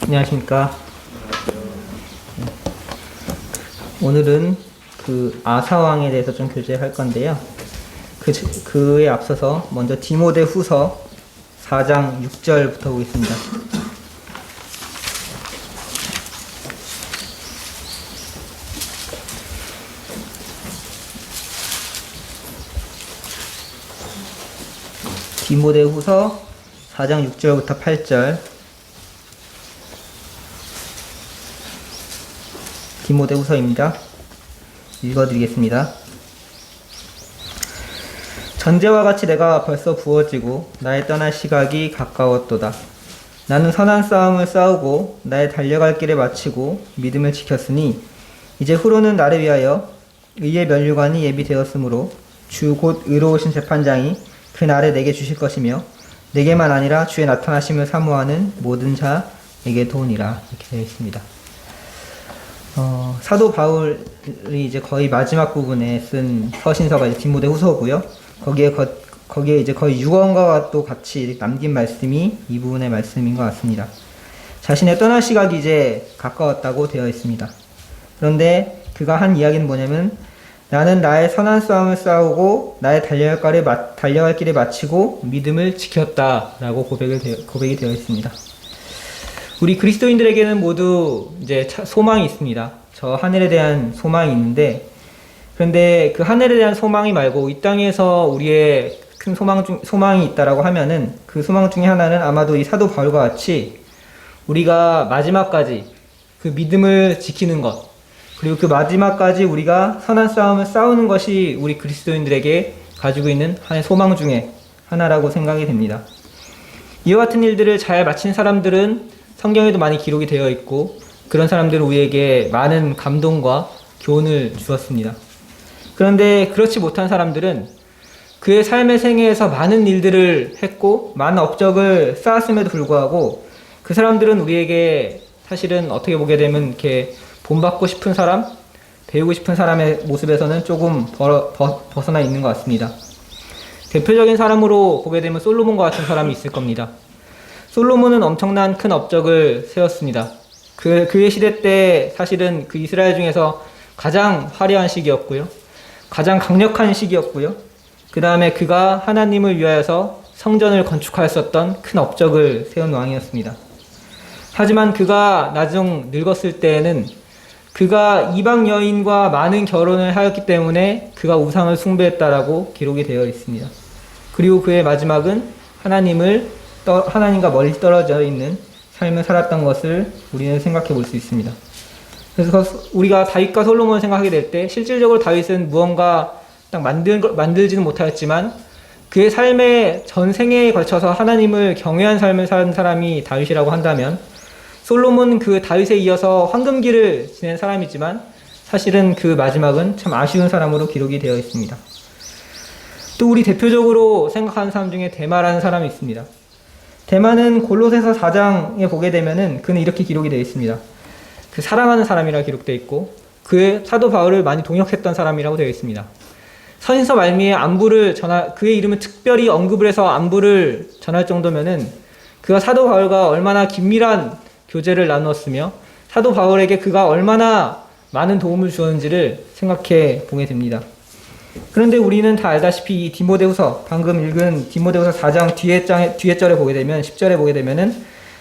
안녕하십니까. 오늘은 그 아사왕에 대해서 좀 교제할 건데요. 그에 앞서서 먼저 디모데후서 4장 6절부터 보겠습니다. 디모데후서 4장 6절부터 8절. 디모데후서입니다. 읽어드리겠습니다. 전제와 같이 내가 벌써 부어지고 나의 떠날 시각이 가까웠도다. 나는 선한 싸움을 싸우고 나의 달려갈 길을 마치고 믿음을 지켰으니 이제 후로는 나를 위하여 의의 면류관이 예비되었으므로 주 곧 의로우신 재판장이 그 날에 내게 주실 것이며 내게만 아니라 주의 나타나심을 사모하는 모든 자에게 도우니라. 이렇게 되어 있습니다. 사도 바울이 이제 거의 마지막 부분에 쓴 서신서가 이제 디모데후서고요. 거기에 이제 거의 6원과 또 같이 남긴 말씀이 이 부분의 말씀인 것 같습니다. 자신의 떠날 시각이 이제 가까웠다고 되어 있습니다. 그런데 그가 한 이야기는 뭐냐면, 나는 나의 선한 싸움을 싸우고 나의 달려갈 길을 마치고 믿음을 지켰다라고 고백이 되어 있습니다. 우리 그리스도인들에게는 모두 이제 소망이 있습니다. 저 하늘에 대한 소망이 있는데, 그런데 그 하늘에 대한 소망이 말고 이 땅에서 우리의 큰 소망이 있다라고 하면은, 그 소망 중에 하나는 아마도 이 사도 바울과 같이 우리가 마지막까지 그 믿음을 지키는 것, 그리고 그 마지막까지 우리가 선한 싸움을 싸우는 것이 우리 그리스도인들에게 가지고 있는 하나의 소망 중에 하나라고 생각이 됩니다. 이와 같은 일들을 잘 마친 사람들은 성경에도 많이 기록이 되어 있고, 그런 사람들은 우리에게 많은 감동과 교훈을 주었습니다. 그런데 그렇지 못한 사람들은 그의 삶의 생애에서 많은 일들을 했고 많은 업적을 쌓았음에도 불구하고, 그 사람들은 우리에게 사실은 어떻게 보게 되면 이렇게 본받고 싶은 사람, 배우고 싶은 사람의 모습에서는 조금 벗어나 있는 것 같습니다. 대표적인 사람으로 보게 되면 솔로몬과 같은 사람이 있을 겁니다. 솔로몬은 엄청난 큰 업적을 세웠습니다. 그의 시대 때 사실은 그 이스라엘 중에서 가장 화려한 시기였고요. 가장 강력한 시기였고요. 그 다음에 그가 하나님을 위하여서 성전을 건축하였었던 큰 업적을 세운 왕이었습니다. 하지만 그가 나중 늙었을 때에는 그가 이방 여인과 많은 결혼을 하였기 때문에 그가 우상을 숭배했다라고 기록이 되어 있습니다. 그리고 그의 마지막은 하나님과 멀리 떨어져 있는 삶을 살았던 것을 우리는 생각해 볼 수 있습니다. 그래서 우리가 다윗과 솔로몬을 생각하게 될 때, 실질적으로 다윗은 무언가 딱 만들지는 못하였지만 그의 삶의 전 생애에 걸쳐서 하나님을 경외한 삶을 산 사람이 다윗이라고 한다면, 솔로몬은 그 다윗에 이어서 황금기를 지낸 사람이지만 사실은 그 마지막은 참 아쉬운 사람으로 기록이 되어 있습니다. 또 우리 대표적으로 생각하는 사람 중에 데마라는 사람이 있습니다. 데마는 골로새서 4장에 보게 되면은 그는 이렇게 기록이 되어 있습니다. 그 사랑하는 사람이라 기록되어 있고, 그의 사도 바울을 많이 동역했던 사람이라고 되어 있습니다. 서신서 말미에 그의 이름을 특별히 언급을 해서 안부를 전할 정도면은 그가 사도 바울과 얼마나 긴밀한 교제를 나누었으며 사도 바울에게 그가 얼마나 많은 도움을 주었는지를 생각해 보게 됩니다. 그런데 우리는 다 알다시피 이 디모데후서, 방금 읽은 디모데후서 4장 뒤에 절에 보게 되면, 10절에 보게 되면은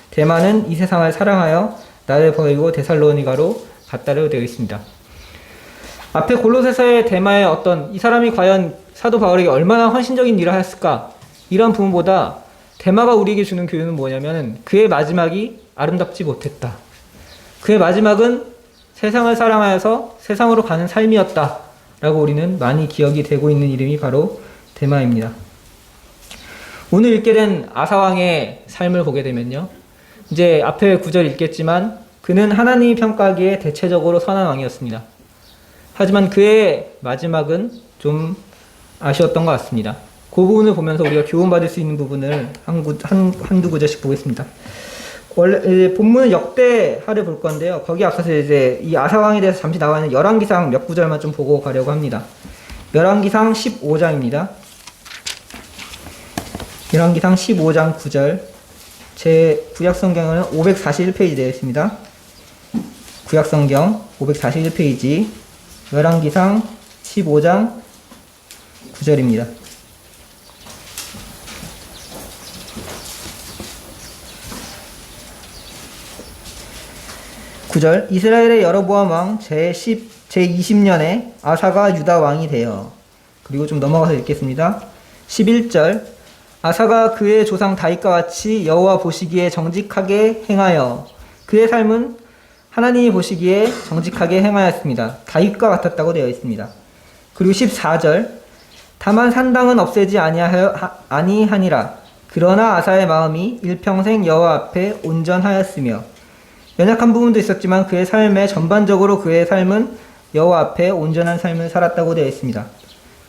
데마는 이 세상을 사랑하여 나를 버리고 데살로니가로 갔다로 되어 있습니다. 앞에 골로새서의 데마의 이 사람이 과연 사도 바울에게 얼마나 헌신적인 일을 하였을까, 이런 부분보다 데마가 우리에게 주는 교훈은 뭐냐면, 그의 마지막이 아름답지 못했다. 그의 마지막은 세상을 사랑하여서 세상으로 가는 삶이었다 라고 우리는 많이 기억이 되고 있는 이름이 바로 데마입니다. 오늘 읽게 된 아사왕의 삶을 보게 되면요, 이제 앞에 구절 읽겠지만 그는 하나님이 평가하기에 대체적으로 선한 왕이었습니다. 하지만 그의 마지막은 좀 아쉬웠던 것 같습니다. 그 부분을 보면서 우리가 교훈받을 수 있는 부분을 한두 구절씩 보겠습니다. 원래 본문은 역대하를 볼 건데요. 거기 앞서서 이제 이 아사왕에 대해서 잠시 나와 있는 열왕기상 몇 구절만 좀 보고 가려고 합니다. 열왕기상 15장입니다. 열왕기상 15장 9절 제 구약성경은 541페이지 되어 있습니다. 구약성경 541페이지 열왕기상 15장 9절입니다. (9절) 이스라엘의 여로보암 왕 제20년에 아사가 유다 왕이 되어. 그리고 좀 넘어가서 읽겠습니다. 11절 아사가 그의 조상 다윗과 같이 여호와 보시기에 정직하게 행하여 그의 삶은 하나님이 보시기에 정직하게 행하였습니다. 다윗과 같았다고 되어 있습니다. 그리고 14절 다만 산당은 없애지 아니하니라. 그러나 아사의 마음이 일평생 여호와 앞에 온전하였으며. 연약한 부분도 있었지만 그의 삶에 전반적으로 그의 삶은 여호와 앞에 온전한 삶을 살았다고 되어 있습니다.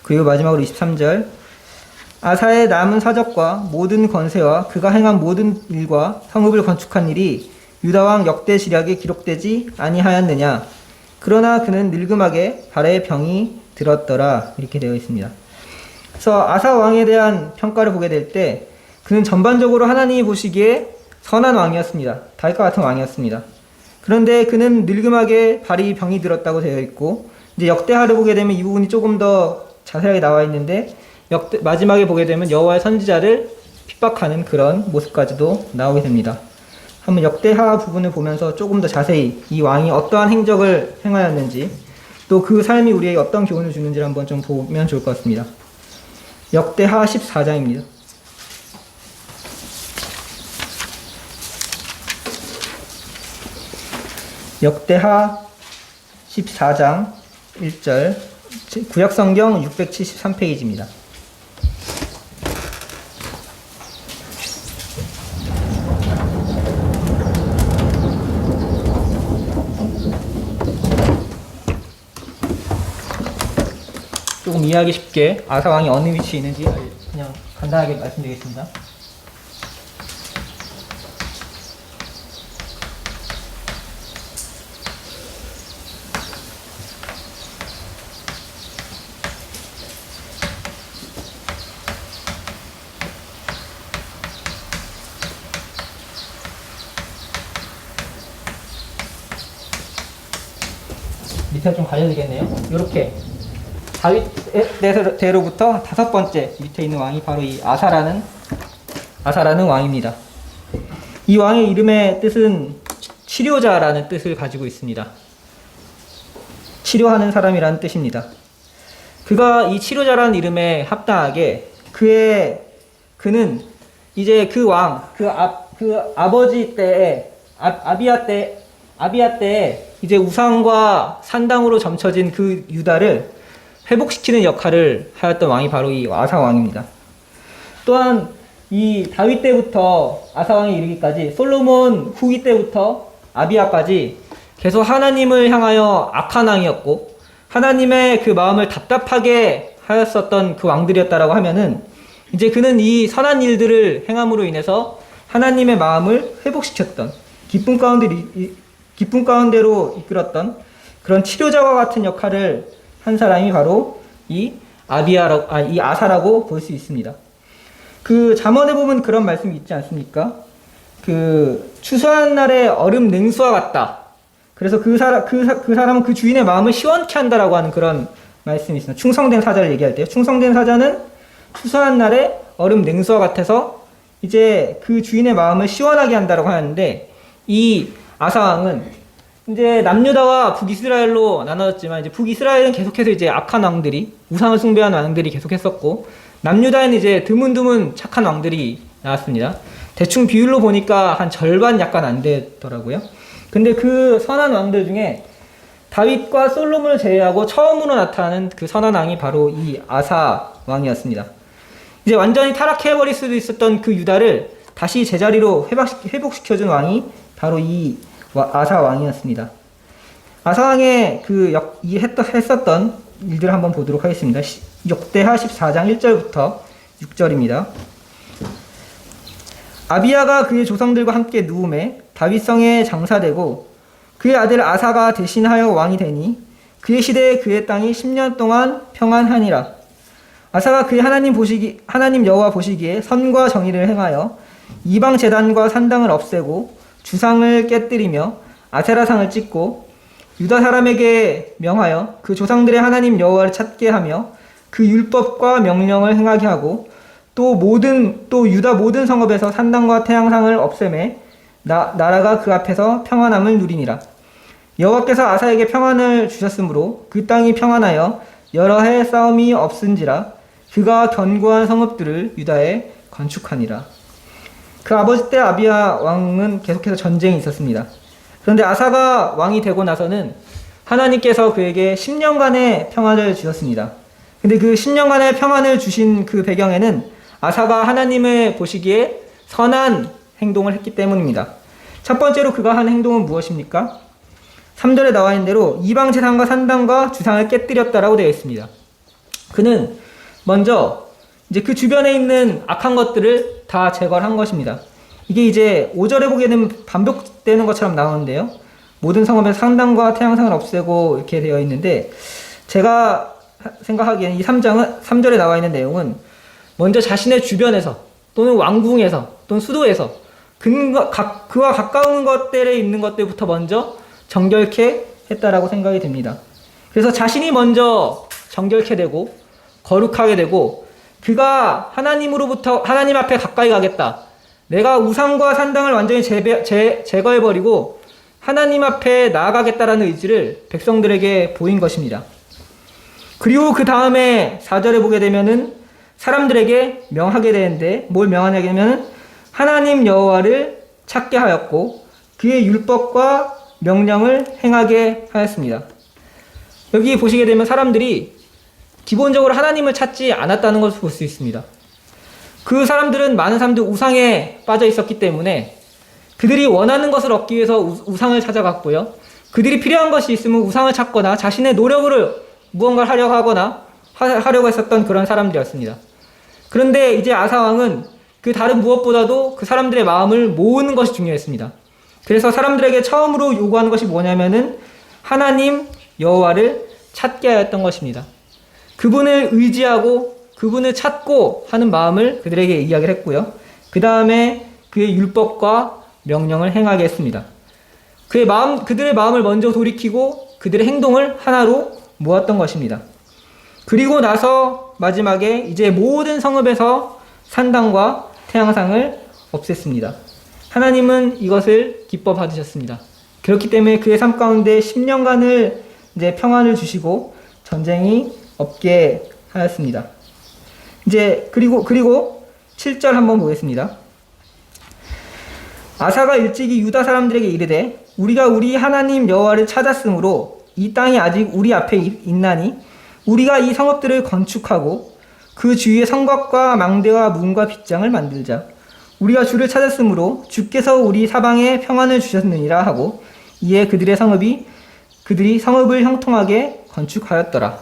그리고 마지막으로 23절 아사의 남은 사적과 모든 권세와 그가 행한 모든 일과 성읍을 건축한 일이 유다왕 역대 지략에 기록되지 아니하였느냐. 그러나 그는 늙음하게 발에 병이 들었더라. 이렇게 되어 있습니다. 그래서 아사 왕에 대한 평가를 보게 될 때 그는 전반적으로 하나님이 보시기에 선한 왕이었습니다. 다윗과 같은 왕이었습니다. 그런데 그는 늙음하게 발이 병이 들었다고 되어 있고, 이제 역대하를 보게 되면 이 부분이 조금 더 자세하게 나와 있는데, 마지막에 보게 되면 여호와의 선지자를 핍박하는 그런 모습까지도 나오게 됩니다. 한번 역대하 부분을 보면서 조금 더 자세히 이 왕이 어떠한 행적을 행하였는지, 또 그 삶이 우리에게 어떤 교훈을 주는지를 한번 좀 보면 좋을 것 같습니다. 역대하 14장입니다. 역대하 14장 1절 구약성경 673페이지입니다. 조금 이해하기 쉽게 아사 왕이 어느 위치에 있는지 그냥 간단하게 말씀드리겠습니다. 밑에 좀 가려지겠네요. 이렇게 다윗 대로부터 5번째 밑에 있는 왕이 바로 이 아사라는 왕입니다. 이 왕의 이름의 뜻은 치료자라는 뜻을 가지고 있습니다. 치료하는 사람이라는 뜻입니다. 그가 이 치료자라는 이름에 합당하게 그는 이제 그 아버지 때에 아비야 때에 이제 우상과 산당으로 점쳐진 그 유다를 회복시키는 역할을 하였던 왕이 바로 이 아사 왕입니다. 또한 이 다윗 때부터 아사 왕에 이르기까지 솔로몬 후기 때부터 아비야까지 계속 하나님을 향하여 악한 왕이었고 하나님의 그 마음을 답답하게 하였었던 그 왕들이었다라고 하면은 이제 그는 이 선한 일들을 행함으로 인해서 하나님의 마음을 회복시켰던 기쁨 가운데로 이끌었던 그런 치료자와 같은 역할을 한 사람이 바로 이 아사라고 볼 수 있습니다. 그 잠언에 보면 그런 말씀이 있지 않습니까? 그 추수하는 날에 얼음 냉수와 같다. 그래서 그 사람은 그 주인의 마음을 시원케 한다라고 하는 그런 말씀이 있습니다. 충성된 사자를 얘기할 때요. 충성된 사자는 추수하는 날에 얼음 냉수와 같아서 이제 그 주인의 마음을 시원하게 한다라고 하는데 이 아사왕은 이제 남유다와 북이스라엘로 나눠졌지만 이제 북이스라엘은 계속해서 이제 악한 왕들이 우상을 숭배하는 왕들이 계속했었고 남유다에는 이제 드문드문 착한 왕들이 나왔습니다. 대충 비율로 보니까 한 절반 약간 안 되더라고요. 근데 그 선한 왕들 중에 다윗과 솔로몬을 제외하고 처음으로 나타나는 그 선한 왕이 바로 이 아사 왕이었습니다. 이제 완전히 타락해버릴 수도 있었던 그 유다를 다시 제자리로 회복시켜준 왕이 바로 이 아사 왕이었습니다. 아사 왕의 했었던 일들을 한번 보도록 하겠습니다. 역대하 14장 1절부터 6절입니다. 아비야가 그의 조상들과 함께 누움에 다윗성에 장사되고 그의 아들 아사가 대신하여 왕이 되니 그의 시대에 그의 땅이 10년 동안 평안하니라. 아사가 그의 하나님 여호와 보시기에 선과 정의를 행하여 이방 제단과 산당을 없애고 주상을 깨뜨리며 아세라상을 찍고 유다 사람에게 명하여 그 조상들의 하나님 여호와를 찾게 하며 그 율법과 명령을 행하게 하고 또 유다 모든 성읍에서 산당과 태양상을 없애매 나라가 그 앞에서 평안함을 누리니라. 여호와께서 아사에게 평안을 주셨으므로 그 땅이 평안하여 여러 해 싸움이 없은지라. 그가 견고한 성읍들을 유다에 건축하니라. 그 아버지 때 아비야 왕은 계속해서 전쟁이 있었습니다. 그런데 아사가 왕이 되고 나서는 하나님께서 그에게 10년간의 평안을 주셨습니다. 근데 그 10년간의 평안을 주신 그 배경에는 아사가 하나님을 보시기에 선한 행동을 했기 때문입니다. 첫 번째로 그가 한 행동은 무엇입니까? 3절에 나와 있는 대로 이방 제단과 산당과 주상을 깨뜨렸다라고 되어 있습니다. 그는 먼저 이제 그 주변에 있는 악한 것들을 다 제거를 한 것입니다. 이게 이제 5절에 보게 되면 반복되는 것처럼 나오는데요. 모든 성읍에서 산당과 태양상을 없애고 이렇게 되어 있는데, 제가 생각하기에는 이 3절에 나와 있는 내용은 먼저 자신의 주변에서 또는 왕궁에서 또는 수도에서 그와 가까운 것들에 있는 것들부터 먼저 정결케 했다라고 생각이 됩니다. 그래서 자신이 먼저 정결케 되고 거룩하게 되고, 그가 하나님 앞에 가까이 가겠다, 내가 우상과 산당을 완전히 제거해버리고 하나님 앞에 나아가겠다라는 의지를 백성들에게 보인 것입니다. 그리고 그 다음에 4절에 보게 되면은 사람들에게 명하게 되는데, 뭘 명하냐면 하나님 여호와를 찾게 하였고 그의 율법과 명령을 행하게 하였습니다. 여기 보시게 되면 사람들이 기본적으로 하나님을 찾지 않았다는 것을 볼 수 있습니다. 그 사람들은, 많은 사람들 우상에 빠져 있었기 때문에 그들이 원하는 것을 얻기 위해서 우상을 찾아갔고요. 그들이 필요한 것이 있으면 우상을 찾거나 자신의 노력으로 무언가를 하려고 하거나 하려고 했었던 그런 사람들이었습니다. 그런데 이제 아사왕은 그 다른 무엇보다도 그 사람들의 마음을 모으는 것이 중요했습니다. 그래서 사람들에게 처음으로 요구하는 것이 뭐냐면은 하나님 여호와를 찾게 하였던 것입니다. 그분을 의지하고 그분을 찾고 하는 마음을 그들에게 이야기를 했고요. 그 다음에 그의 율법과 명령을 행하게 했습니다. 그들의 마음을 먼저 돌이키고 그들의 행동을 하나로 모았던 것입니다. 그리고 나서 마지막에 이제 모든 성읍에서 산당과 태양상을 없앴습니다. 하나님은 이것을 기뻐 받으셨습니다. 그렇기 때문에 그의 삶 가운데 10년간을 이제 평안을 주시고 전쟁이 없게 하였습니다. 이제 그리고 7절 한번 보겠습니다. 아사가 일찍이 유다 사람들에게 이르되 우리가 우리 하나님 여호와를 찾았으므로 이 땅이 아직 우리 앞에 있나니 우리가 이 성읍들을 건축하고 그 주위에 성곽과 망대와 문과 빗장을 만들자. 우리가 주를 찾았으므로 주께서 우리 사방에 평안을 주셨느니라 하고 이에 그들이 성읍을 형통하게 건축하였더라.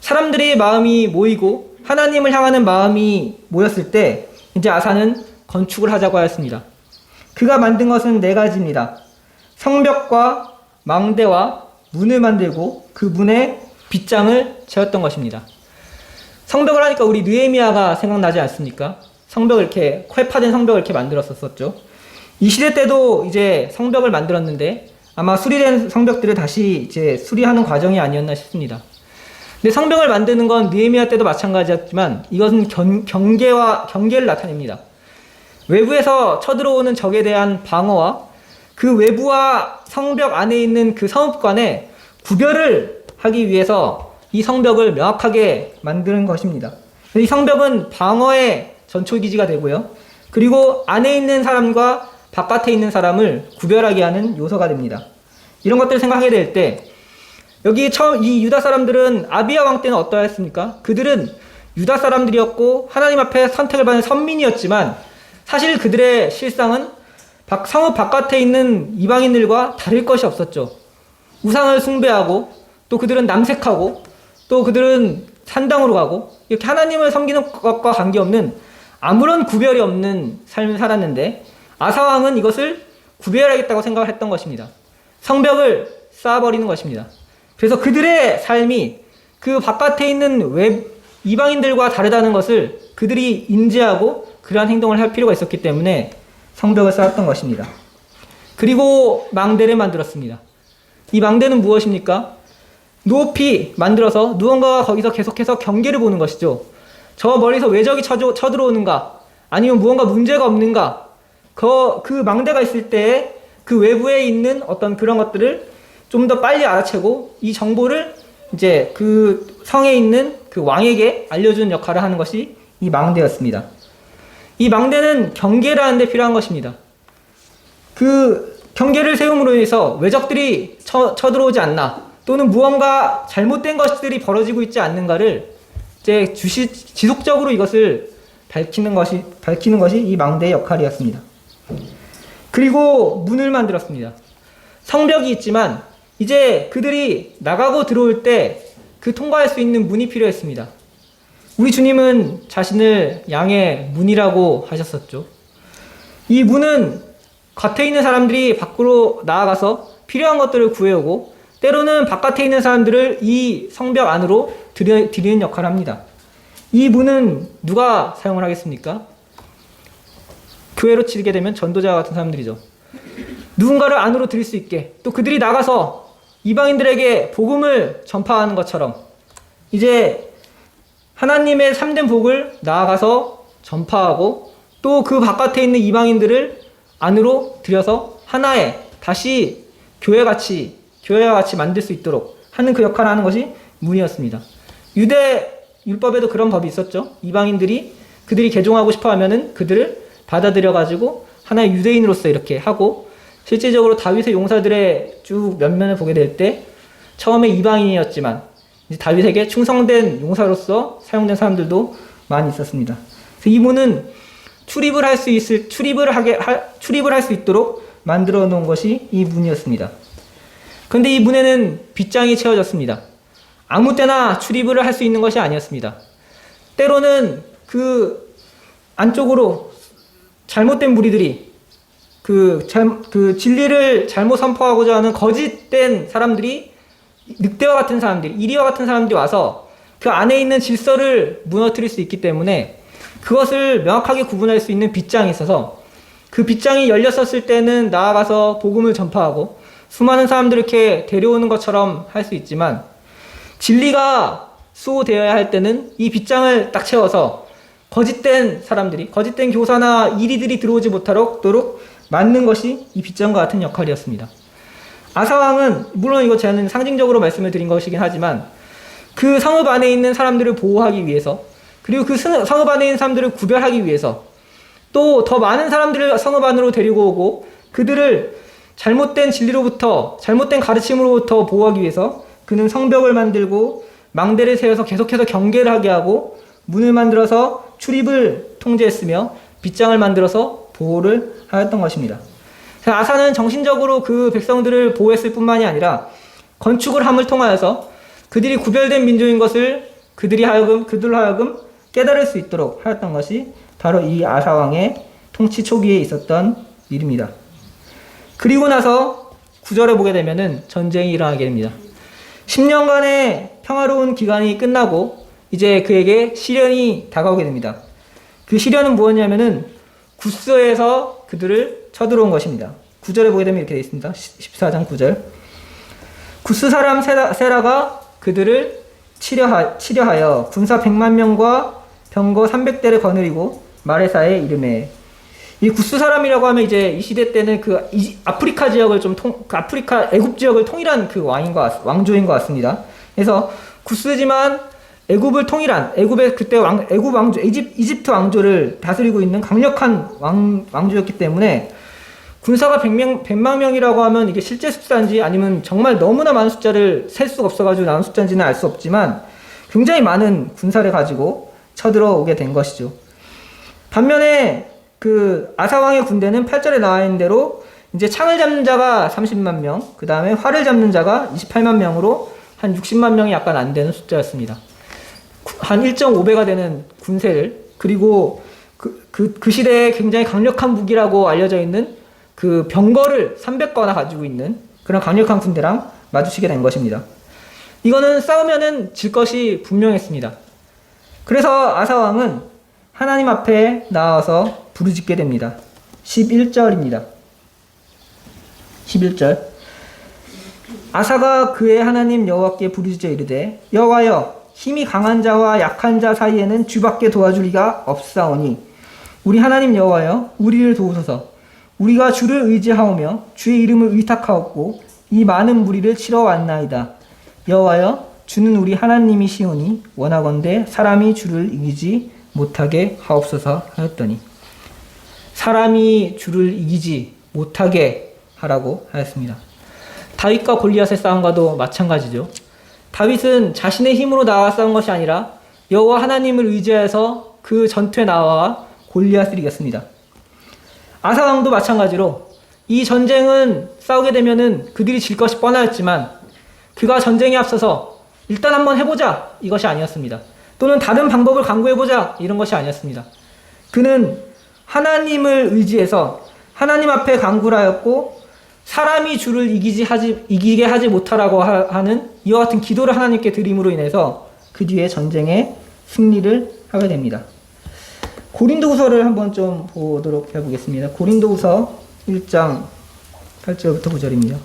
사람들의 마음이 모이고 하나님을 향하는 마음이 모였을 때 이제 아사는 건축을 하자고 하였습니다. 그가 만든 것은 4가지입니다. 성벽과 망대와 문을 만들고 그 문에 빗장을 채웠던 것입니다. 성벽을 하니까 우리 느헤미야가 생각나지 않습니까? 성벽을 이렇게 회파된 성벽을 이렇게 만들었었죠. 이 시대 때도 이제 성벽을 만들었는데 아마 수리된 성벽들을 다시 이제 수리하는 과정이 아니었나 싶습니다. 근데 성벽을 만드는 건 느헤미야 때도 마찬가지였지만 이것은 경계를 나타냅니다. 외부에서 쳐들어오는 적에 대한 방어와 그 외부와 성벽 안에 있는 그 성읍 간의 구별을 하기 위해서 이 성벽을 명확하게 만드는 것입니다. 이 성벽은 방어의 전초기지가 되고요. 그리고 안에 있는 사람과 바깥에 있는 사람을 구별하게 하는 요소가 됩니다. 이런 것들을 생각하게 될 때 여기 처음 이 유다 사람들은 아비야 왕 때는 어떠했습니까? 그들은 유다 사람들이었고 하나님 앞에 선택을 받은 선민이었지만 사실 그들의 실상은 성읍 바깥에 있는 이방인들과 다를 것이 없었죠. 우상을 숭배하고 또 그들은 남색하고 또 그들은 산당으로 가고 이렇게 하나님을 섬기는 것과 관계없는 아무런 구별이 없는 삶을 살았는데 아사왕은 이것을 구별하겠다고 생각을 했던 것입니다. 성벽을 쌓아버리는 것입니다. 그래서 그들의 삶이 그 바깥에 있는 이방인들과 다르다는 것을 그들이 인지하고 그러한 행동을 할 필요가 있었기 때문에 성벽을 쌓았던 것입니다. 그리고 망대를 만들었습니다. 이 망대는 무엇입니까? 높이 만들어서 무언가가 거기서 계속해서 경계를 보는 것이죠. 저 멀리서 외적이 쳐들어오는가, 아니면 무언가 문제가 없는가, 그 망대가 있을 때 그 외부에 있는 어떤 그런 것들을 좀 더 빨리 알아채고 이 정보를 이제 그 성에 있는 그 왕에게 알려주는 역할을 하는 것이 이 망대였습니다. 이 망대는 경계를 하는 데 필요한 것입니다. 그 경계를 세움으로 인해서 외적들이 쳐들어오지 않나, 또는 무언가 잘못된 것들이 벌어지고 있지 않는가를 이제 지속적으로 이것을 밝히는 것이 이 망대의 역할이었습니다. 그리고 문을 만들었습니다. 성벽이 있지만 이제 그들이 나가고 들어올 때 그 통과할 수 있는 문이 필요했습니다. 우리 주님은 자신을 양의 문이라고 하셨었죠. 이 문은 겉에 있는 사람들이 밖으로 나아가서 필요한 것들을 구해오고, 때로는 바깥에 있는 사람들을 이 성벽 안으로 들이는 역할을 합니다. 이 문은 누가 사용을 하겠습니까? 교회로 치게 되면 전도자 같은 사람들이죠. 누군가를 안으로 들일 수 있게, 또 그들이 나가서 이방인들에게 복음을 전파하는 것처럼 이제 하나님의 참된 복을 나아가서 전파하고, 또 그 바깥에 있는 이방인들을 안으로 들여서 하나의 다시 교회와 같이 만들 수 있도록 하는 그 역할을 하는 것이 문이었습니다. 유대 율법에도 그런 법이 있었죠. 이방인들이 그들이 개종하고 싶어 하면은 그들을 받아들여 가지고 하나의 유대인으로서 이렇게 하고, 실제적으로 다윗의 용사들의 쭉 면면을 보게 될 때 처음에 이방인이었지만 이제 다윗에게 충성된 용사로서 사용된 사람들도 많이 있었습니다. 그래서 이 문은 출입을 할 수 있도록 만들어 놓은 것이 이 문이었습니다. 그런데 이 문에는 빗장이 채워졌습니다. 아무 때나 출입을 할 수 있는 것이 아니었습니다. 때로는 그 안쪽으로 잘못된 무리들이 그 진리를 잘못 선포하고자 하는 거짓된 사람들이, 늑대와 같은 사람들이, 이리와 같은 사람들이 와서 그 안에 있는 질서를 무너뜨릴 수 있기 때문에 그것을 명확하게 구분할 수 있는 빗장이 있어서, 그 빗장이 열렸었을 때는 나아가서 복음을 전파하고 수많은 사람들을 이렇게 데려오는 것처럼 할 수 있지만, 진리가 수호되어야 할 때는 이 빗장을 딱 채워서 거짓된 사람들이, 거짓된 교사나 이리들이 들어오지 못하도록 맞는 것이 이 빗장과 같은 역할이었습니다. 아사왕은, 물론 이거 저는 상징적으로 말씀을 드린 것이긴 하지만, 그 성읍 안에 있는 사람들을 보호하기 위해서, 그리고 그 성읍 안에 있는 사람들을 구별하기 위해서, 또 더 많은 사람들을 성읍 안으로 데리고 오고 그들을 잘못된 진리로부터, 잘못된 가르침으로부터 보호하기 위해서 그는 성벽을 만들고 망대를 세워서 계속해서 경계를 하게 하고, 문을 만들어서 출입을 통제했으며 빗장을 만들어서 보호를 하였던 것입니다. 아사는 정신적으로 그 백성들을 보호했을 뿐만이 아니라 건축을 함을 통하여서 그들이 구별된 민족인 것을 그들로 하여금 깨달을 수 있도록 하였던 것이 바로 이 아사왕의 통치 초기에 있었던 일입니다. 그리고 나서 9절에 보게 되면은 전쟁이 일어나게 됩니다. 10년간의 평화로운 기간이 끝나고 이제 그에게 시련이 다가오게 됩니다. 그 시련은 무엇이냐면은 구스에서 그들을 쳐들어온 것입니다. 9절에 보게 되면 이렇게 되어 있습니다. 14장 9절. 구스 사람 세라가 그들을 치려하여 군사 100만 명과 병거 300대를 거느리고 마레사에 이르매. 이 구스 사람이라고 하면 이제 이 시대 때는 그 아프리카 지역을 애굽 지역을 통일한 그 왕조인 것 같습니다. 그래서 구스지만 애굽을 통일한, 애굽의 그때 애굽 왕조, 이집트 왕조를 다스리고 있는 강력한 왕조였기 때문에 군사가 100만 명이라고 하면 이게 실제 숫자인지 아니면 정말 너무나 많은 숫자를 셀 수가 없어가지고 나온 숫자인지는 알 수 없지만 굉장히 많은 군사를 가지고 쳐들어오게 된 것이죠. 반면에 그 아사왕의 군대는 8절에 나와 있는 대로 이제 창을 잡는 자가 30만 명, 그 다음에 활을 잡는 자가 28만 명으로 한 60만 명이 약간 안 되는 숫자였습니다. 한 1.5배가 되는 군세를, 그리고 그 시대에 굉장히 강력한 무기라고 알려져 있는 그 병거를 300거나 가지고 있는 그런 강력한 군대랑 마주치게 된 것입니다. 이거는 싸우면은 질 것이 분명했습니다. 그래서 아사왕은 하나님 앞에 나와서 부르짖게 됩니다. 11절입니다. 11절. 아사가 그의 하나님 여호와께 부르짖어 이르되 여호와여 힘이 강한 자와 약한 자 사이에는 주밖에 도와줄 이가 없사오니 우리 하나님 여호와여 우리를 도우소서. 우리가 주를 의지하오며 주의 이름을 의탁하옵고 이 많은 무리를 치러 왔나이다. 여호와여 주는 우리 하나님이시오니 원하건대 사람이 주를 이기지 못하게 하옵소서 하였더니, 사람이 주를 이기지 못하게 하라고 하였습니다. 다윗과 골리앗의 싸움과도 마찬가지죠. 다윗은 자신의 힘으로 나와 싸운 것이 아니라 여호와 하나님을 의지해서 그 전투에 나와 골리앗을 이겼습니다. 아사 왕도 마찬가지로 이 전쟁은 싸우게 되면은 그들이 질 것이 뻔하였지만 그가 전쟁에 앞서서 일단 한번 해보자 이것이 아니었습니다. 또는 다른 방법을 강구해보자 이런 것이 아니었습니다. 그는 하나님을 의지해서 하나님 앞에 강구를 하였고 사람이 주를 이기게 하지 못하라고 하는 이와 같은 기도를 하나님께 드림으로 인해서 그 뒤에 전쟁에 승리를 하게 됩니다. 고린도후서를 한번 좀 보도록 해보겠습니다. 고린도후서 1장 8절부터 9절입니다.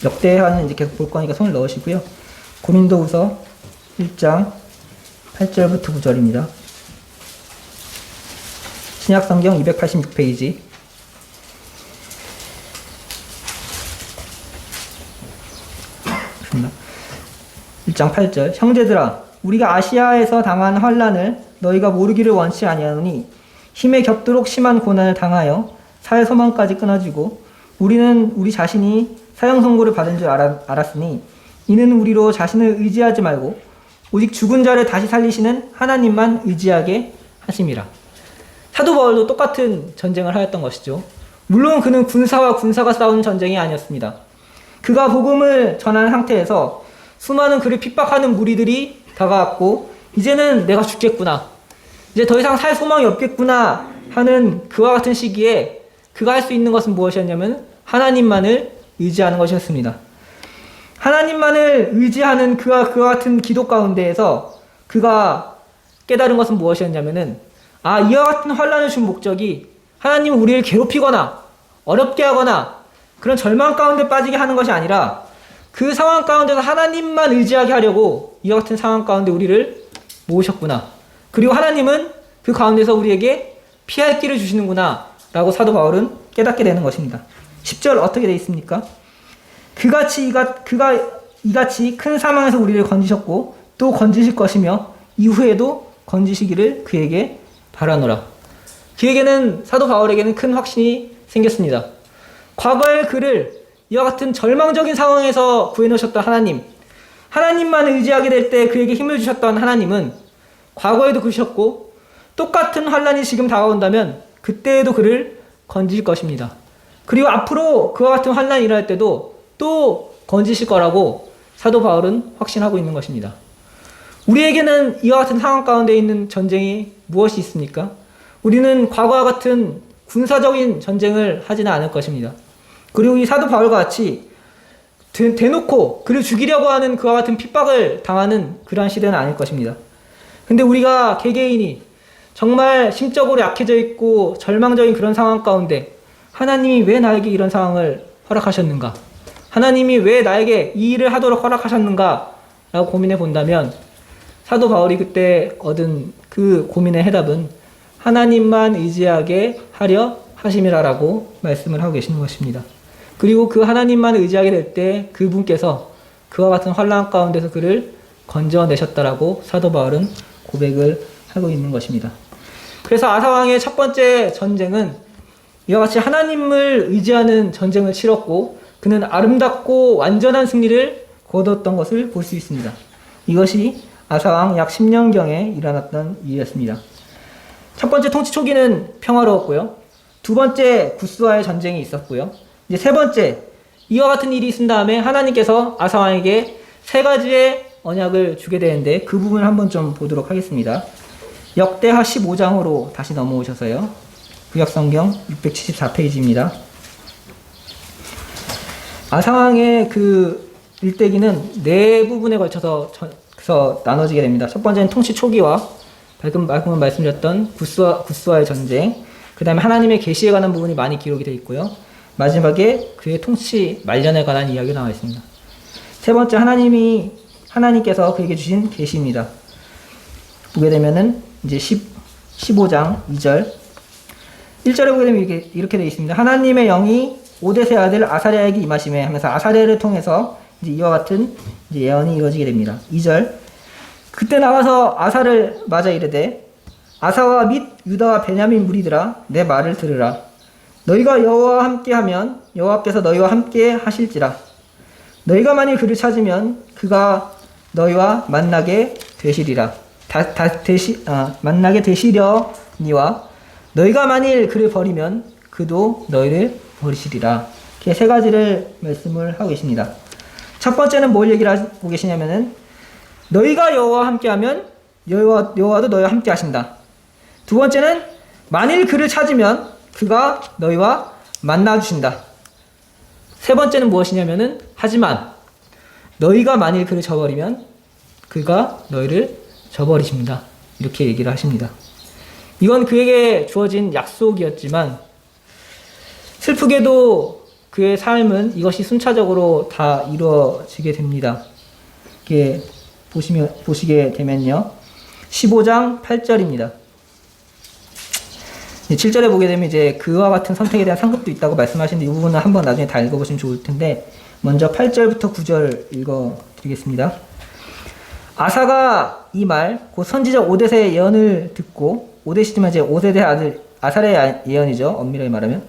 역대하는 이제 계속 볼 거니까 손을 넣으시고요. 고린도후서 1장 8절부터 9절입니다. 신약성경 286페이지. 1장 8절. 형제들아 우리가 아시아에서 당한 환난을 너희가 모르기를 원치 아니하노니 힘에 겹도록 심한 고난을 당하여 사회 소망까지 끊어지고 우리는 우리 자신이 사형 선고를 받은 줄 알았으니 이는 우리로 자신을 의지하지 말고 오직 죽은 자를 다시 살리시는 하나님만 의지하게 하심이라. 사도 바울도 똑같은 전쟁을 하였던 것이죠. 물론 그는 군사와 군사가 싸우는 전쟁이 아니었습니다. 그가 복음을 전한 상태에서 수많은 그를 핍박하는 무리들이 다가왔고 이제는 내가 죽겠구나, 이제 더 이상 살 소망이 없겠구나 하는 그와 같은 시기에 그가 할 수 있는 것은 무엇이었냐면 하나님만을 의지하는 것이었습니다. 하나님만을 의지하는 그와 같은 기도 가운데에서 그가 깨달은 것은 무엇이었냐면은 이와 같은 환난을 준 목적이 하나님은 우리를 괴롭히거나 어렵게 하거나 그런 절망 가운데 빠지게 하는 것이 아니라 그 상황 가운데서 하나님만 의지하게 하려고 이와 같은 상황 가운데 우리를 모으셨구나. 그리고 하나님은 그 가운데서 우리에게 피할 길을 주시는구나 라고 사도 바울은 깨닫게 되는 것입니다. 10절 어떻게 되어 있습니까? 그가 이같이 큰 사망에서 우리를 건지셨고 또 건지실 것이며 이후에도 건지시기를 그에게 바라노라. 그에게는, 사도 바울에게는 큰 확신이 생겼습니다. 과거의 그를 이와 같은 절망적인 상황에서 구해놓으셨던 하나님만 의지하게 될 때 그에게 힘을 주셨던 하나님은 과거에도 그러셨고 똑같은 환난이 지금 다가온다면 그때에도 그를 건질 것입니다. 그리고 앞으로 그와 같은 환난이 일어날 때도 또 건지실 거라고 사도 바울은 확신하고 있는 것입니다. 우리에게는 이와 같은 상황 가운데 있는 전쟁이 무엇이 있습니까? 우리는 과거와 같은 군사적인 전쟁을 하지는 않을 것입니다. 그리고 이 사도 바울과 같이 대놓고 그를 죽이려고 하는 그와 같은 핍박을 당하는 그러한 시대는 아닐 것입니다. 근데 우리가 개개인이 정말 심적으로 약해져 있고 절망적인 그런 상황 가운데 하나님이 왜 나에게 이런 상황을 허락하셨는가? 하나님이 왜 나에게 이 일을 하도록 허락하셨는가? 라고 고민해 본다면 사도 바울이 그때 얻은 그 고민의 해답은 하나님만 의지하게 하려 하심이라라고 말씀을 하고 계시는 것입니다. 그리고 그 하나님만 의지하게 될 때 그분께서 그와 같은 환난 가운데서 그를 건져내셨다라고 사도 바울은 고백을 하고 있는 것입니다. 그래서 아사왕의 첫 번째 전쟁은 이와 같이 하나님을 의지하는 전쟁을 치렀고 그는 아름답고 완전한 승리를 거뒀던 것을 볼 수 있습니다. 이것이 아사왕 약 10년경에 일어났던 일이었습니다. 첫 번째 통치 초기는 평화로웠고요. 두 번째 구스와의 전쟁이 있었고요. 이제 세 번째, 이와 같은 일이 있은 다음에 하나님께서 아사왕에게 세 가지의 언약을 주게 되는데 그 부분을 한번 좀 보도록 하겠습니다. 역대하 15장으로 다시 넘어오셔서요. 구약성경 674페이지입니다. 아사왕의 그 일대기는 네 부분에 걸쳐서 그래서 나눠지게 됩니다. 첫 번째는 통치 초기와 방금 말씀드렸던 구스와의 전쟁, 그 다음에 하나님의 계시에 관한 부분이 많이 기록이 되어 있고요. 마지막에 그의 통치 말년에 관한 이야기가 나와 있습니다. 세 번째, 하나님께서 그에게 주신 계시입니다. 보게 되면은 이제 15장 2절 1절에 보게 되면 이렇게 되어 있습니다. 하나님의 영이 오뎃의 아들 아사랴에게 임하심에 하면서 아사랴를 통해서 이제 이와 같은 이제 예언이 이루어지게 됩니다. 2절, 그때 나와서 아사를 맞아 이르되 아사와 및 유다와 베냐민 무리들아 내 말을 들으라. 너희가 여호와와 함께하면 여호와께서 너희와 함께 하실지라. 너희가 만일 그를 찾으면 그가 너희와 만나게 되시리라. 만나게 되시려니와 너희가 만일 그를 버리면 그도 너희를 버리시리라. 이렇게 세 가지를 말씀을 하고 계십니다. 첫 번째는 뭘 얘기를 하고 계시냐면은 너희가 여호와와 함께하면 여호와도 너희와 함께 하신다. 두 번째는 만일 그를 찾으면 그가 너희와 만나 주신다. 세 번째는 무엇이냐면은 하지만 너희가 만일 그를 저버리면 그가 너희를 저버리십니다. 이렇게 얘기를 하십니다. 이건 그에게 주어진 약속이었지만 슬프게도 그의 삶은 이것이 순차적으로 다 이루어지게 됩니다. 이렇게 보시게 되면요. 15장 8절입니다. 7절에 보게 되면 이제 그와 같은 선택에 대한 상급도 있다고 말씀하시는데 이 부분은 한번 나중에 다 읽어보시면 좋을 텐데 먼저 8절부터 9절 읽어드리겠습니다. 아사가 이 말 곧 선지자 오뎃의 예언을 듣고, 오뎃이지만 이제 오뎃의 아들 아사랴의 예언이죠. 엄밀하게 말하면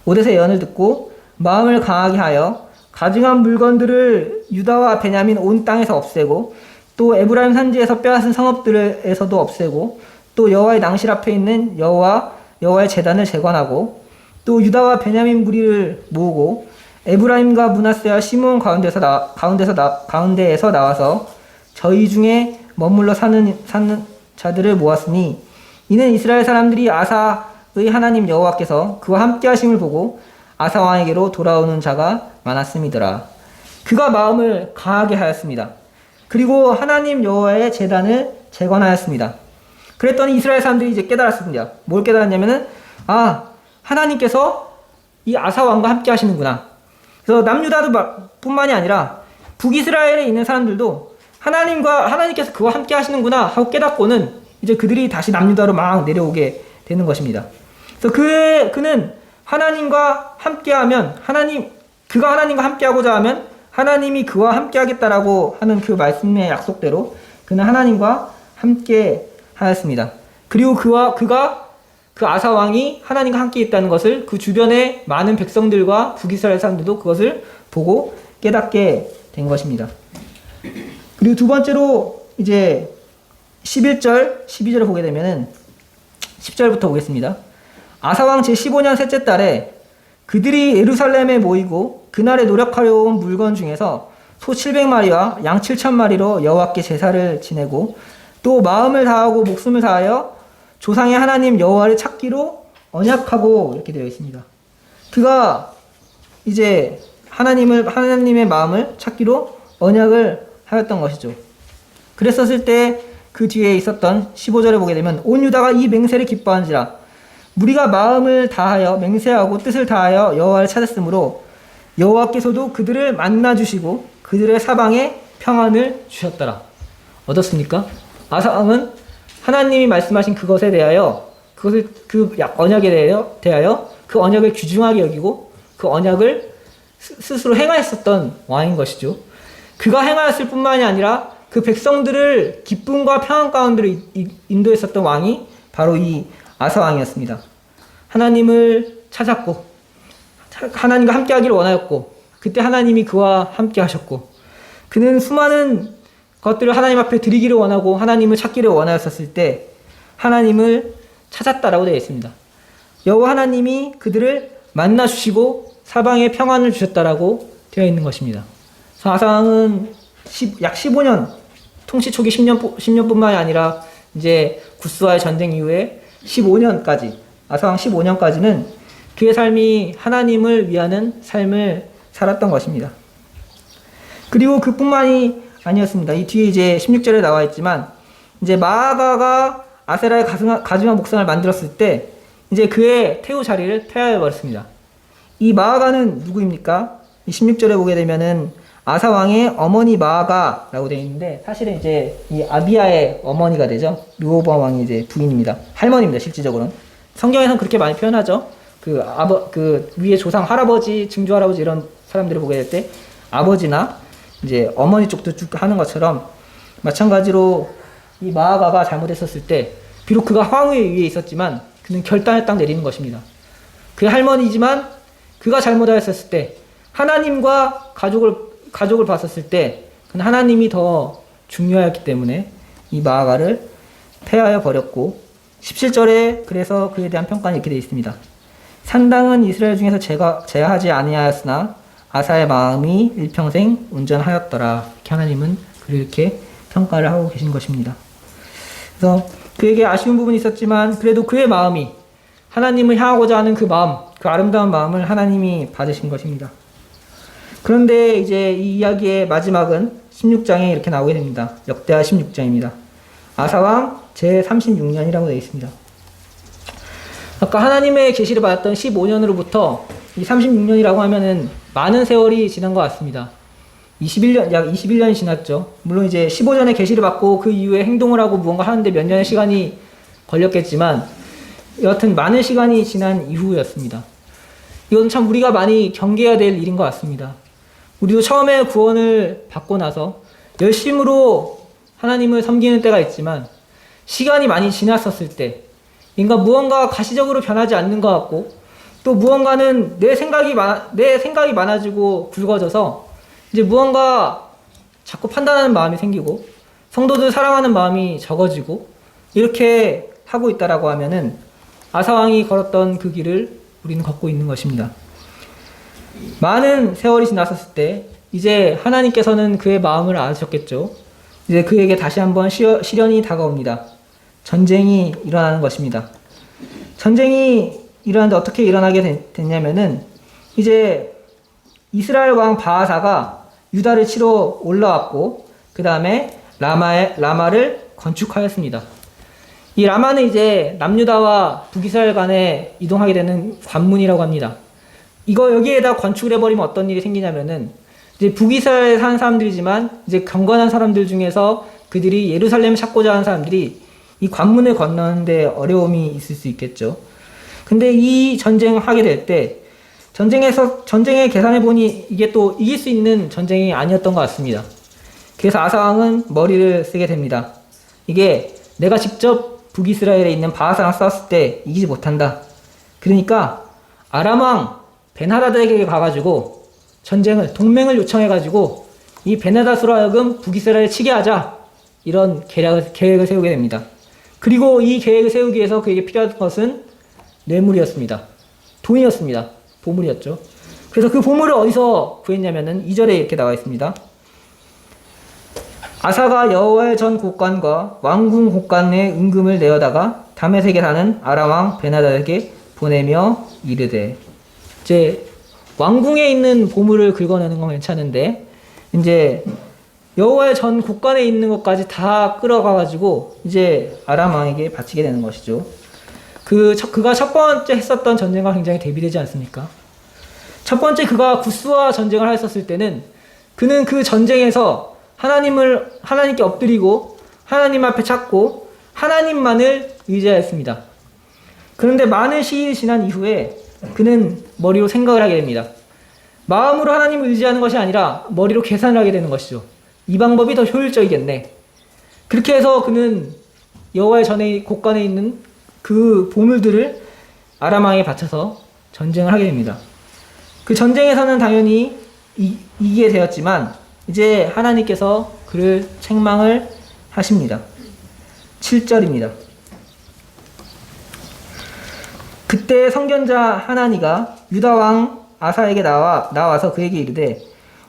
오뎃의 예언을 듣고 마음을 강하게 하여 가증한 물건들을 유다와 베냐민 온 땅에서 없애고 또 에브라임 산지에서 빼앗은 성읍들에서도 없애고 또 여호와의 낭실 앞에 있는 여호와의 제단을 재건하고 또 유다와 베냐민 무리를 모으고 에브라임과 므낫세와 시므온 가운데에서 나와서 저희 중에 머물러 사는 자들을 모았으니 이는 이스라엘 사람들이 아사의 하나님 여호와께서 그와 함께 하심을 보고 아사 왕에게로 돌아오는 자가 많았음이더라. 그가 마음을 강하게 하였습니다. 그리고 하나님 여호와의 제단을 재건하였습니다. 그랬더니 이스라엘 사람들이 이제 깨달았습니다. 뭘 깨달았냐면은 하나님께서 이 아사 왕과 함께 하시는구나. 그래서 남유다도 뿐만이 아니라 북이스라엘에 있는 사람들도 하나님께서 그와 함께 하시는구나 하고 깨닫고는 이제 그들이 다시 남유다로 막 내려오게 되는 것입니다. 그래서 그는 하나님과 함께하면 그가 하나님과 함께하고자 하면 하나님이 그와 함께하겠다라고 하는 그 말씀의 약속대로 그는 하나님과 함께 하였습니다. 그리고 그가 그 아사 왕이 하나님과 함께 있다는 것을 그 주변의 많은 백성들과 북이스라엘 사람들도 그것을 보고 깨닫게 된 것입니다. 그리고 두 번째로 이제 11절, 12절을 보게 되면은 10절부터 보겠습니다. 아사왕 제15년 셋째 달에 그들이 예루살렘에 모이고 그날에 노력하려 온 물건 중에서 소 700마리와 양 7,000마리로 여호와께 제사를 지내고 또 마음을 다하고 목숨을 다하여 조상의 하나님 여호와를 찾기로 언약하고 이렇게 되어 있습니다. 그가 이제 하나님의 마음을 찾기로 언약을 하였던 것이죠. 그랬었을 때 그 뒤에 있었던 15절에 보게 되면 온 유다가 이 맹세를 기뻐한지라 무리가 마음을 다하여 맹세하고 뜻을 다하여 여호와를 찾았으므로 여호와께서도 그들을 만나 주시고 그들의 사방에 평안을 주셨더라. 어떻습니까? 아사 왕은 하나님이 말씀하신 그것에 대하여 그 언약에 대하여 그 언약을 귀중하게 여기고 그 언약을 스스로 행하였었던 왕인 것이죠. 그가 행하였을 뿐만이 아니라 그 백성들을 기쁨과 평안 가운데로 인도했었던 왕이 바로 이 아사 왕이었습니다. 하나님을 찾았고 하나님과 함께 하기를 원하였고 그때 하나님이 그와 함께 하셨고 그는 수많은 것들을 하나님 앞에 드리기를 원하고 하나님을 찾기를 원하였었을 때 하나님을 찾았다라고 되어 있습니다. 여호와 하나님이 그들을 만나 주시고 사방에 평안을 주셨다라고 되어 있는 것입니다. 그래서 아사 왕은 약 15년 통치 초기 10년뿐만이 아니라 이제 구스와의 전쟁 이후에 15년까지 아사 왕 15년까지는 그의 삶이 하나님을 위하는 삶을 살았던 것입니다. 그리고 그뿐만이 아니었습니다. 이 뒤에 이제 16절에 나와 있지만, 이제 마아가가 아세라의 가증한 목상을 만들었을 때, 이제 그의 태우 자리를 폐하여 버렸습니다. 이 마아가는 누구입니까? 이 16절에 보게 되면은 아사 왕의 어머니 마아가라고 되어 있는데, 사실은 이제 이 아비야의 어머니가 되죠. 르호보암 왕의 이제 부인입니다. 할머니입니다, 실질적으로는. 성경에서는 그렇게 많이 표현하죠. 그 위에 조상 할아버지, 증조 할아버지 이런 사람들을 보게 될 때 아버지나 이제 어머니 쪽도 쭉 하는 것처럼, 마찬가지로 이 마아가가 잘못했었을 때 비록 그가 황후의 위에 있었지만 그는 결단을 딱 내리는 것입니다. 그의 할머니지만 그가 잘못하였었을 때 하나님과 가족을 봤었을 때 그는 하나님이 더 중요하였기 때문에 이 마아가를 폐하여 버렸고, 17절에 그래서 그에 대한 평가는 이렇게 되어 있습니다. 산당은 이스라엘 중에서 제하지 아니하였으나 아사의 마음이 일평생 온전하였더라. 이렇게 하나님은 그렇게 평가를 하고 계신 것입니다. 그래서 그에게 아쉬운 부분이 있었지만 그래도 그의 마음이 하나님을 향하고자 하는 그 마음, 그 아름다운 마음을 하나님이 받으신 것입니다. 그런데 이제 이 이야기의 마지막은 16장에 이렇게 나오게 됩니다. 역대하 16장입니다. 아사왕 제36년이라고 되어 있습니다. 아까 하나님의 계시를 받았던 15년으로부터 이 36년이라고 하면은 많은 세월이 지난 것 같습니다. 약 21년이 지났죠. 물론 이제 15년에 계시를 받고 그 이후에 행동을 하고 무언가 하는데 몇 년의 시간이 걸렸겠지만, 여하튼 많은 시간이 지난 이후였습니다. 이건 참 우리가 많이 경계해야 될 일인 것 같습니다. 우리도 처음에 구원을 받고 나서 열심으로 하나님을 섬기는 때가 있지만, 시간이 많이 지났었을 때 인가 무언가 가시적으로 변하지 않는 것 같고, 또 무언가는 내 생각이 많아지고 굵어져서 이제 무언가 자꾸 판단하는 마음이 생기고 성도들 사랑하는 마음이 적어지고 이렇게 하고 있다라고 하면은 아사왕이 걸었던 그 길을 우리는 걷고 있는 것입니다. 많은 세월이 지났었을 때 이제 하나님께서는 그의 마음을 알으셨겠죠. 이제 그에게 다시 한번 시련이 다가옵니다. 전쟁이 일어나는 것입니다. 전쟁이 일어나는데 어떻게 일어나게 됐냐면은, 이제 이스라엘 왕 바하사가 유다를 치러 올라왔고, 그 다음에 라마를 건축하였습니다. 이 라마는 이제 남유다와 북이스라엘 간에 이동하게 되는 관문이라고 합니다. 여기에다 건축을 해버리면 어떤 일이 생기냐면은, 이제 북이스라엘에 사는 사람들이지만 이제 경건한 사람들 중에서 그들이 예루살렘을 찾고자 하는 사람들이 이 관문을 건너는데 어려움이 있을 수 있겠죠. 근데 이 전쟁을 하게 될 때 전쟁에 계산해보니 이게 또 이길 수 있는 전쟁이 아니었던 것 같습니다. 그래서 아사왕은 머리를 쓰게 됩니다. 이게 내가 직접 북이스라엘에 있는 바하사랑 싸웠을 때 이기지 못한다. 그러니까 아람왕 벤하다드에게 가가지고 동맹을 요청해가지고 이 벤하다스로 하여금 북이스라엘을 치게 하자, 이런 계획을 세우게 됩니다. 그리고 이 계획을 세우기 위해서 그에게 필요한 것은 뇌물이었습니다. 돈이었습니다. 보물이었죠. 그래서 그 보물을 어디서 구했냐면은 2절에 이렇게 나와 있습니다. 아사가 여호와의 전 곡관과 왕궁 곡관의 은금을 내어다가 다메섹에 사는 아람 왕 베나다에게 보내며 이르되, 이제 왕궁에 있는 보물을 긁어내는 건 괜찮은데 이제 여호와의 전 곡관에 있는 것까지 다 끌어가가지고 이제 아람 왕에게 바치게 되는 것이죠. 그가 첫 번째 했었던 전쟁과 굉장히 대비되지 않습니까? 첫 번째 그가 구스와 전쟁을 했었을 때는 그는 그 전쟁에서 하나님께 엎드리고 하나님 앞에 찾고 하나님만을 의지하였습니다. 그런데 많은 시일이 지난 이후에 그는 머리로 생각을 하게 됩니다. 마음으로 하나님을 의지하는 것이 아니라 머리로 계산을 하게 되는 것이죠. 이 방법이 더 효율적이겠네. 그렇게 해서 그는 여호와의 전에 곡관에 있는 그 보물들을 아람 왕에 바쳐서 전쟁을 하게 됩니다. 그 전쟁에서는 당연히 이기게 되었지만 이제 하나님께서 그를 책망을 하십니다. 7절입니다. 그때 선견자 하나니가 유다 왕 아사에게 나와서 그에게 이르되,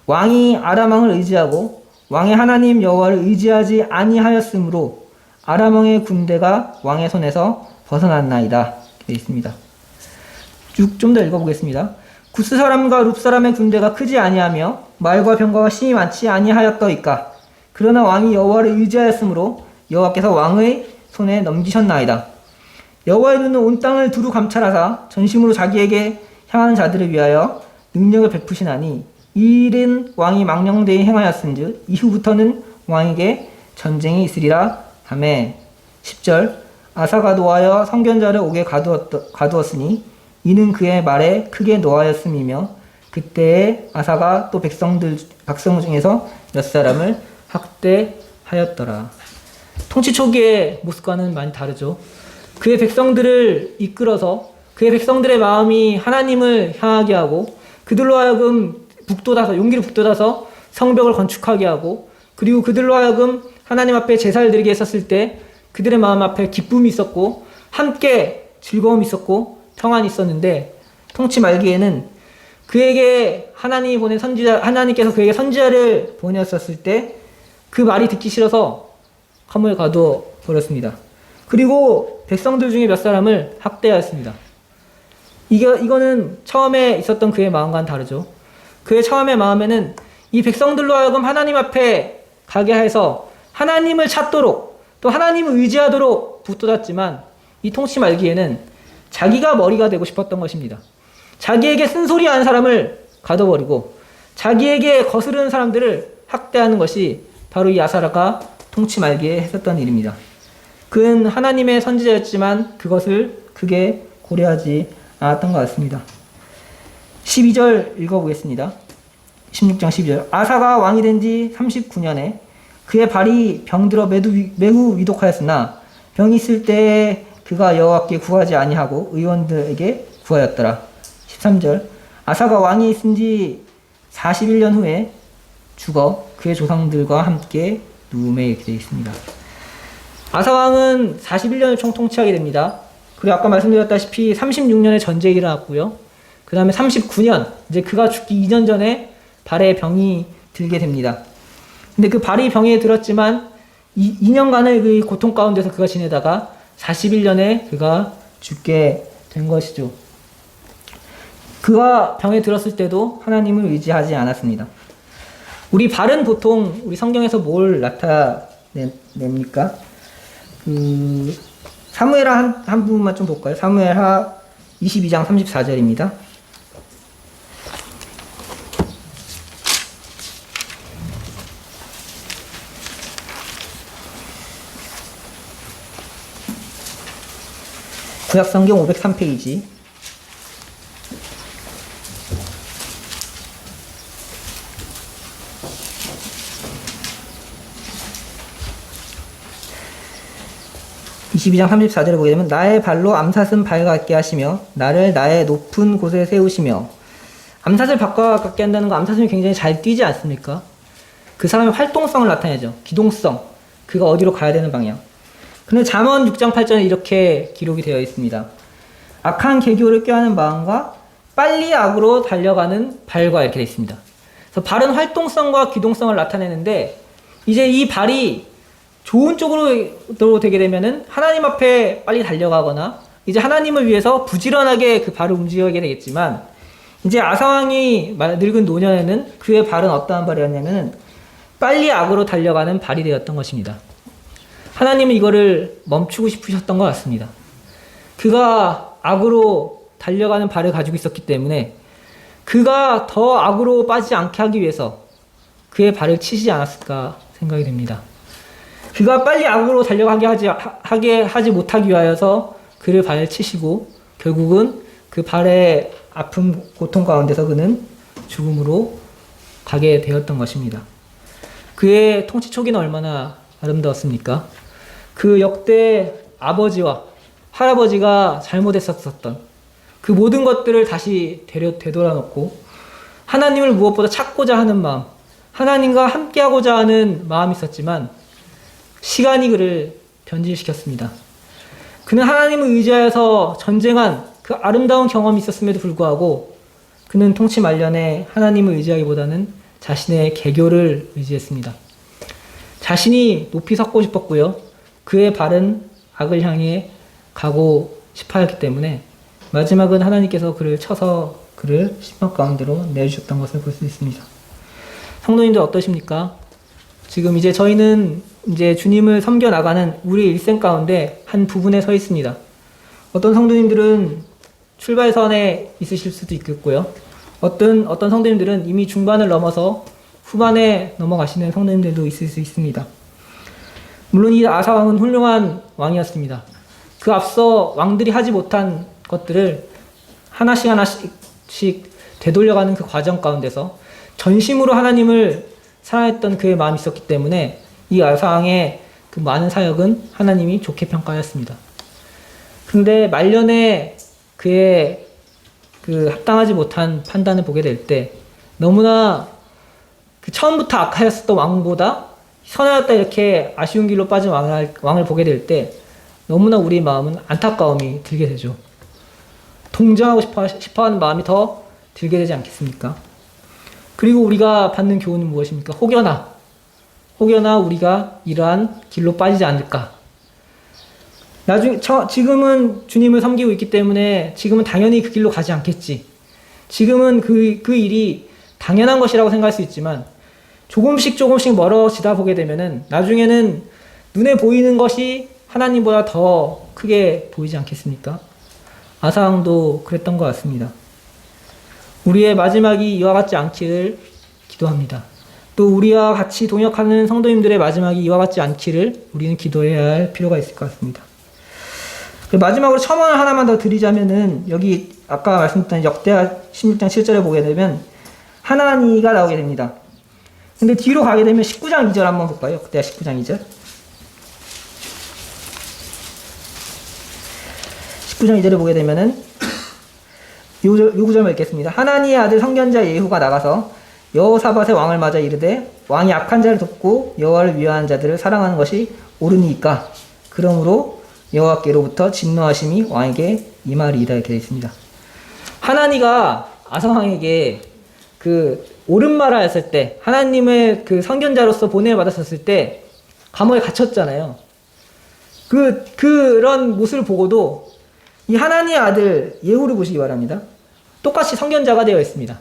왕이 아람 왕을 의지하고 왕의 하나님 여호와를 의지하지 아니하였으므로 아람 왕의 군대가 왕의 손에서 벗어났나이다. 되어 있습니다. 쭉 좀 더 읽어보겠습니다. 구스 사람과 룹 사람의 군대가 크지 아니하며 말과 병거가 심히 많지 아니하였더이까. 그러나 왕이 여호와를 의지하였으므로 여호와께서 왕의 손에 넘기셨나이다. 여호와의 눈은 온 땅을 두루 감찰하사 전심으로 자기에게 향하는 자들을 위하여 능력을 베푸시나니 이 일은 왕이 망령되이 행하였은즉 이후부터는 왕에게 전쟁이 있으리라 하매. 10절 아사가 노하여 선견자를 옥에 가두었으니 이는 그의 말에 크게 노하였음이며 그때에 아사가 또 백성 중에서 몇 사람을 학대하였더라. 통치 초기의 모습과는 많이 다르죠. 그의 백성들을 이끌어서 그의 백성들의 마음이 하나님을 향하게 하고 그들로 하여금 용기를 북돋아서 성벽을 건축하게 하고 그리고 그들로 하여금 하나님 앞에 제사를 드리게 했었을 때 그들의 마음 앞에 기쁨이 있었고 함께 즐거움이 있었고 평안이 있었는데 통치 말기에는 그에게 하나님께서 그에게 선지자를 보내었을 때 그 말이 듣기 싫어서 감옥에 가두어 버렸습니다. 그리고 백성들 중에 몇 사람을 학대하였습니다. 이거는 처음에 있었던 그의 마음과는 다르죠. 그의 처음의 마음에는 이 백성들로 하여금 하나님 앞에 가게 해서 하나님을 찾도록 또 하나님을 의지하도록 북돋았지만 이 통치 말기에는 자기가 머리가 되고 싶었던 것입니다. 자기에게 쓴소리하는 사람을 가둬버리고 자기에게 거스르는 사람들을 학대하는 것이 바로 이 아사가 통치 말기에 했었던 일입니다. 그는 하나님의 선지자였지만 그것을 크게 고려하지 않았던 것 같습니다. 12절 읽어보겠습니다. 16장 12절 아사가 왕이 된 지 39년에 그의 발이 병들어 매우 위독하였으나 병이 있을 때에 그가 여호와께 구하지 아니하고 의원들에게 구하였더라. 13절 아사가 왕이 있은 지 41년 후에 죽어 그의 조상들과 함께 누움에 이렇게 되어 있습니다. 아사 왕은 41년을 총 통치하게 됩니다. 그리고 아까 말씀드렸다시피 36년에 전쟁이 일어났고요. 그 다음에 39년, 이제 그가 죽기 2년 전에 발에 병이 들게 됩니다. 근데 그 발이 병에 들었지만 2년간의 그 고통 가운데서 그가 지내다가 41년에 그가 죽게 된 것이죠. 그가 병에 들었을 때도 하나님을 의지하지 않았습니다. 우리 발은 보통 우리 성경에서 뭘 나타냅니까? 사무엘하 한 부분만 좀 볼까요? 사무엘하 22장 34절입니다. 구약성경 503페이지. (22장 34절을) 보게 되면 나의 발로 암삿은 발 같게 하시며 나를 나의 높은 곳에 세우시며. 암삿을 발과 같게 한다는 거, 암삿은 굉장히 잘 뛰지 않습니까? 그 사람의 활동성을 나타내죠. 기동성, 그가 어디로 가야 되는 방향. 근데 잠언 6장 8절에 이렇게 기록이 되어 있습니다. 악한 계교를 꾀하는 마음과 빨리 악으로 달려가는 발과 이렇게 되어 있습니다. 그래서 발은 활동성과 기동성을 나타내는데 이제 이 발이 좋은 쪽으로 되게 되면은 하나님 앞에 빨리 달려가거나 이제 하나님을 위해서 부지런하게 그 발을 움직이게 되겠지만 이제 아사왕이 늙은 노년에는 그의 발은 어떠한 발이었냐면은 빨리 악으로 달려가는 발이 되었던 것입니다. 하나님은 이거를 멈추고 싶으셨던 것 같습니다. 그가 악으로 달려가는 발을 가지고 있었기 때문에 그가 더 악으로 빠지지 않게 하기 위해서 그의 발을 치시지 않았을까 생각이 됩니다. 그가 빨리 악으로 달려가게 하지 못하기 위하여서 그를 발을 치시고 결국은 그 발의 아픔, 고통 가운데서 그는 죽음으로 가게 되었던 것입니다. 그의 통치 초기는 얼마나 아름다웠습니까? 그 역대 아버지와 할아버지가 잘못했었던 그 모든 것들을 다시 되돌아놓고 하나님을 무엇보다 찾고자 하는 마음, 하나님과 함께하고자 하는 마음이 있었지만 시간이 그를 변질시켰습니다. 그는 하나님을 의지하여서 전쟁한 그 아름다운 경험이 있었음에도 불구하고 그는 통치 말년에 하나님을 의지하기보다는 자신의 계교를 의지했습니다. 자신이 높이 섰고 싶었고요. 그의 발은 악을 향해 가고 싶어 했기 때문에 마지막은 하나님께서 그를 쳐서 그를 심판 가운데로 내주셨던 것을 볼 수 있습니다. 성도님들 어떠십니까? 지금 이제 저희는 이제 주님을 섬겨 나가는 우리 일생 가운데 한 부분에 서 있습니다. 어떤 성도님들은 출발선에 있으실 수도 있겠고요. 어떤 성도님들은 이미 중반을 넘어서 후반에 넘어가시는 성도님들도 있을 수 있습니다. 물론 이 아사 왕은 훌륭한 왕이었습니다. 그 앞서 왕들이 하지 못한 것들을 하나씩 되돌려가는 그 과정 가운데서 전심으로 하나님을 사랑했던 그의 마음이 있었기 때문에 이 아사 왕의 그 많은 사역은 하나님이 좋게 평가하였습니다. 근데 말년에 그의 그 합당하지 못한 판단을 보게 될 때 너무나 그 처음부터 악하였었던 왕보다 선하였다 이렇게 아쉬운 길로 빠진 왕을 보게 될 때 너무나 우리 마음은 안타까움이 들게 되죠. 동정하고 싶어하는 마음이 더 들게 되지 않겠습니까? 그리고 우리가 받는 교훈은 무엇입니까? 혹여나 우리가 이러한 길로 빠지지 않을까. 지금은 주님을 섬기고 있기 때문에 지금은 당연히 그 길로 가지 않겠지. 지금은 그 일이 당연한 것이라고 생각할 수 있지만 조금씩 멀어지다 보게 되면은 나중에는 눈에 보이는 것이 하나님보다 더 크게 보이지 않겠습니까? 아사왕도 그랬던 것 같습니다. 우리의 마지막이 이와 같지 않기를 기도합니다. 또 우리와 같이 동역하는 성도님들의 마지막이 이와 같지 않기를 우리는 기도해야 할 필요가 있을 것 같습니다. 마지막으로 첨언을 하나만 더 드리자면은 여기 아까 말씀드렸던 역대하 16장 7절에 보게 되면 하나니가 나오게 됩니다. 근데 뒤로 가게 되면 19장 2절 한번 볼까요? 역대하 19장 2절. 19장 2절에 보게 되면은 요 구절만 읽겠습니다. 하나니의 아들 선견자 예후가 나가서 여호사밧의 왕을 맞아 이르되 왕이 악한 자를 돕고 여호와를 위하는 자들을 사랑하는 것이 옳으니까 그러므로 여호와께로부터 진노하심이 왕에게 임하리이다 이렇게 되어 있습니다. 하나니가 아사왕에게 그 옳은 말을 했을 때 하나님의 그 선견자로서 보냄을 받았었을 때 감옥에 갇혔잖아요. 그런 모습을 보고도 이 하나니의 아들 예후를 보시기 바랍니다. 똑같이 선견자가 되어 있습니다.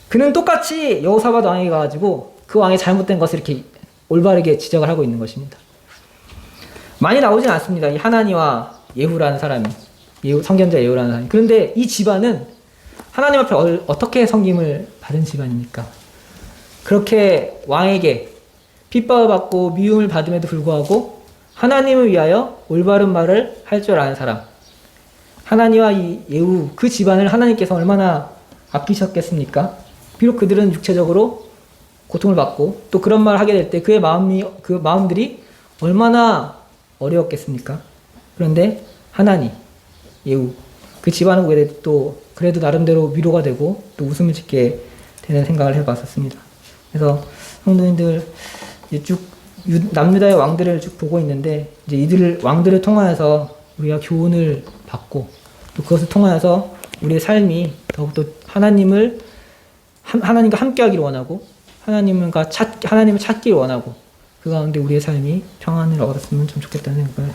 그는 똑같이 여호사밧 왕에게 가가지고 그 왕의 잘못된 것을 이렇게 올바르게 지적을 하고 있는 것입니다. 많이 나오진 않습니다. 이 하나니와 예후라는 사람이, 선견자 예후라는 사람이. 그런데 이 집안은 하나님 앞에 어떻게 섬김을 받은 집안입니까? 그렇게 왕에게 핍박을 받고 미움을 받음에도 불구하고 하나님을 위하여 올바른 말을 할 줄 아는 사람. 하나니와 이 예후, 그 집안을 하나님께서 얼마나 아끼셨겠습니까? 비록 그들은 육체적으로 고통을 받고 또 그런 말을 하게 될 때 그 마음들이 얼마나 어려웠겠습니까? 그런데 하나니, 예후, 그 집안을 보게 될 때 또 그래도 나름대로 위로가 되고 또 웃음을 짓게 되는 생각을 해봤었습니다. 그래서 성도님들 쭉 남유다의 왕들을 쭉 보고 있는데 이제 왕들을 통하여서 우리가 교훈을 받고 또 그것을 통하여서 우리의 삶이 더욱더 하나님과 함께하기를 원하고 하나님을 찾기를 원하고 그 가운데 우리의 삶이 평안을 얻었으면 좀 좋겠다는 생각을